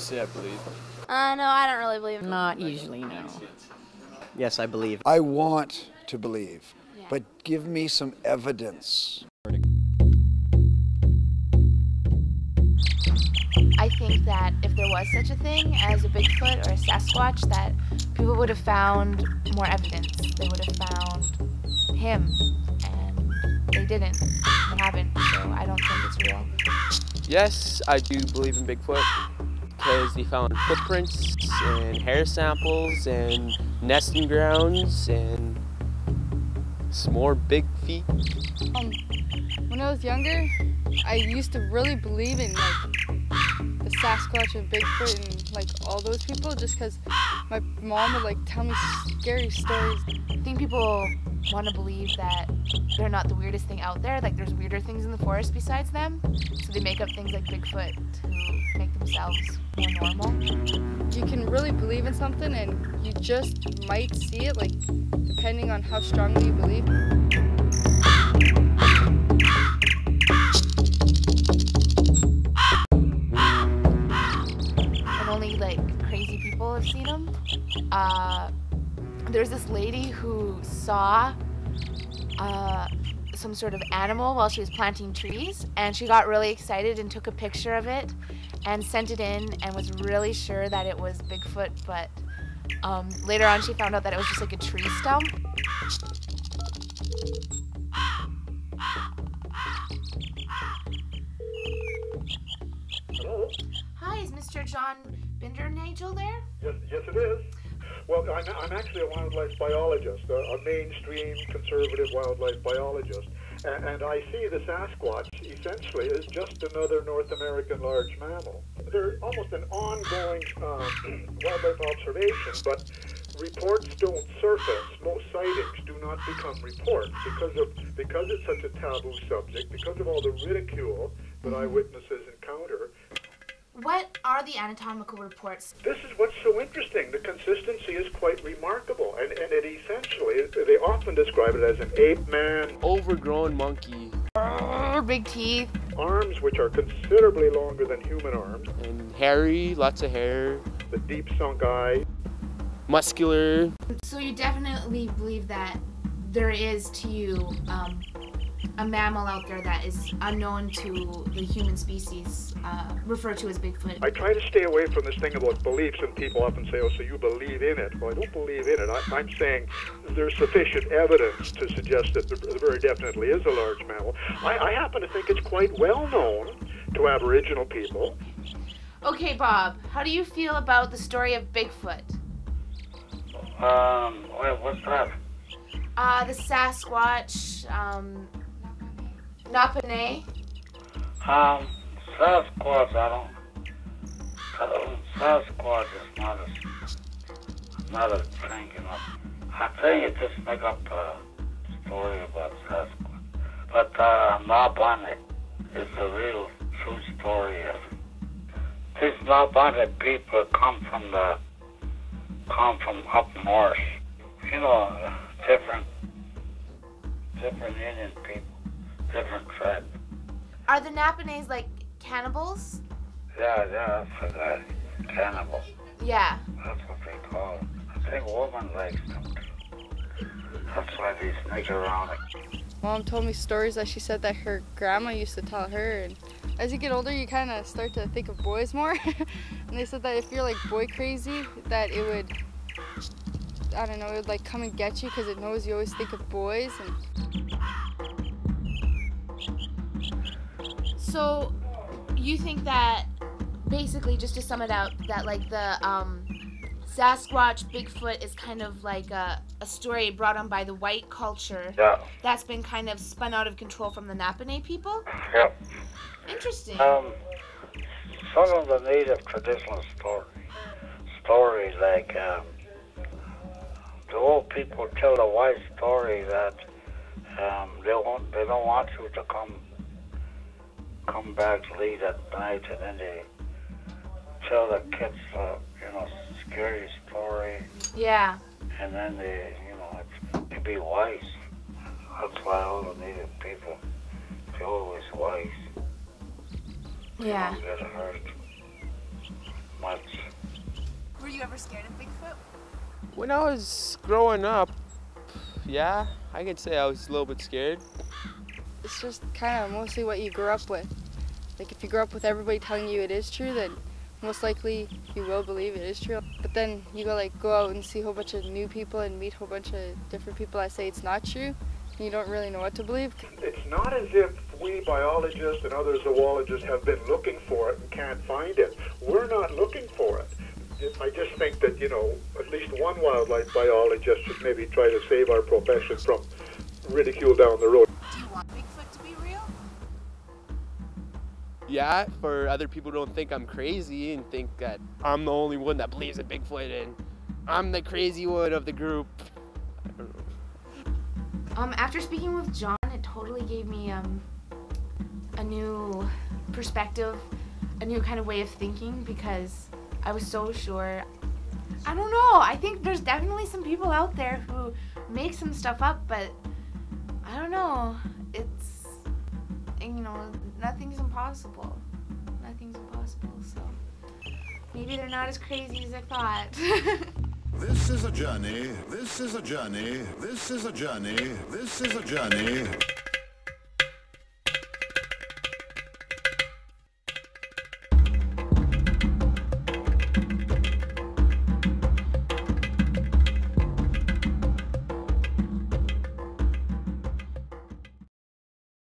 say I believe. No, I don't really believe. Not usually, no. Yes, I believe. I want to believe, Yeah. but give me some evidence. I think that if there was such a thing as a Bigfoot or a Sasquatch, that people would have found more evidence. They would have found him, and they didn't. They haven't, so I don't think it's real. Yes, I do believe in Bigfoot because they found footprints and hair samples and nesting grounds and some more big feet. When I was younger, I used to really believe in the Sasquatch and Bigfoot and all those people, just because my mom would tell me scary stories. I think people want to believe that they're not the weirdest thing out there. There's weirder things in the forest besides them, so they make up things like Bigfoot to make themselves more normal. You can really believe in something, and you just might see it, depending on how strongly you believe. And only crazy people have seen them. There's this lady who saw some sort of animal while she was planting trees, and she got really excited and took a picture of it and sent it in and was really sure that it was Bigfoot, but later on she found out that it was just a tree stump. Hello? Hi, is Mr. John Binder-Nagel there? Yes, it is. Well, I'm actually a wildlife biologist, a mainstream conservative wildlife biologist, and I see the Sasquatch essentially as just another North American large mammal. They're almost an ongoing wildlife observation, but reports don't surface. Most sightings do not become reports because it's such a taboo subject, because of all the ridicule that eyewitnesses encounter. What are the anatomical reports? This is what's so interesting. The consistency is quite remarkable, and it essentially, they often describe it as an ape man. Overgrown monkey. Big teeth. Arms which are considerably longer than human arms. And hairy, lots of hair. The deep sunk eye. Muscular. So you definitely believe that there is to you a mammal out there that is unknown to the human species, referred to as Bigfoot. I try to stay away from this thing about beliefs, and people often say, oh, so you believe in it. Well, I don't believe in it. I'm saying there's sufficient evidence to suggest that there very definitely is a large mammal. I happen to think it's quite well known to Aboriginal people. Okay, Bob, how do you feel about the story of Bigfoot? What's that? The Sasquatch, Napane. Sasquatch, Sasquatch is not a thing, I think you just make up a story about Sasquatch. But Nabane is the real true story. These Nabane people come from up north. Different Indian people, different tribes. Are the Napanes cannibals? Yeah, that's that cannibal. Yeah. That's what they call it. I think woman likes them too. That's why they sneak around it. Mom told me stories that she said that her grandma used to tell her, and as you get older, you kind of start to think of boys more. And they said that if you're boy crazy, that it would, I don't know, it would come and get you because it knows you always think of boys. So you think that, basically, just to sum it out, that the Sasquatch, Bigfoot is kind of a story brought on by the white culture. Yeah. That's been kind of spun out of control from the Napane people? Yep. Interesting. Some of the native traditional stories the old people tell the white story that they don't want you to come back late at night, and then they tell the kids scary story. Yeah. And then they be wise. That's why all the native people, they're always wise. Yeah. They don't get hurt. much. Were you ever scared of Bigfoot? When I was growing up, yeah, I could say I was a little bit scared. It's just kind of mostly what you grew up with. Like if you grew up with everybody telling you it is true, then most likely you will believe it is true. But then you go out and see a whole bunch of new people and meet a whole bunch of different people that say it's not true, and you don't really know what to believe. It's not as if we biologists and other zoologists have been looking for it and can't find it. We're not looking for it. I just think that, you know, at least one wildlife biologist should maybe try to save our profession from ridicule down the road. Do you want Bigfoot to be real? Yeah, for other people who don't think I'm crazy and think that I'm the only one that believes in Bigfoot and I'm the crazy one of the group. I don't know. After speaking with John, it totally gave me a new perspective, a new kind of way of thinking, because I was so sure. I don't know. I think there's definitely some people out there who make some stuff up, but I don't know. It's, you know, nothing's impossible. Nothing's impossible, so maybe they're not as crazy as I thought. This is a journey, this is a journey, this is a journey, this is a journey.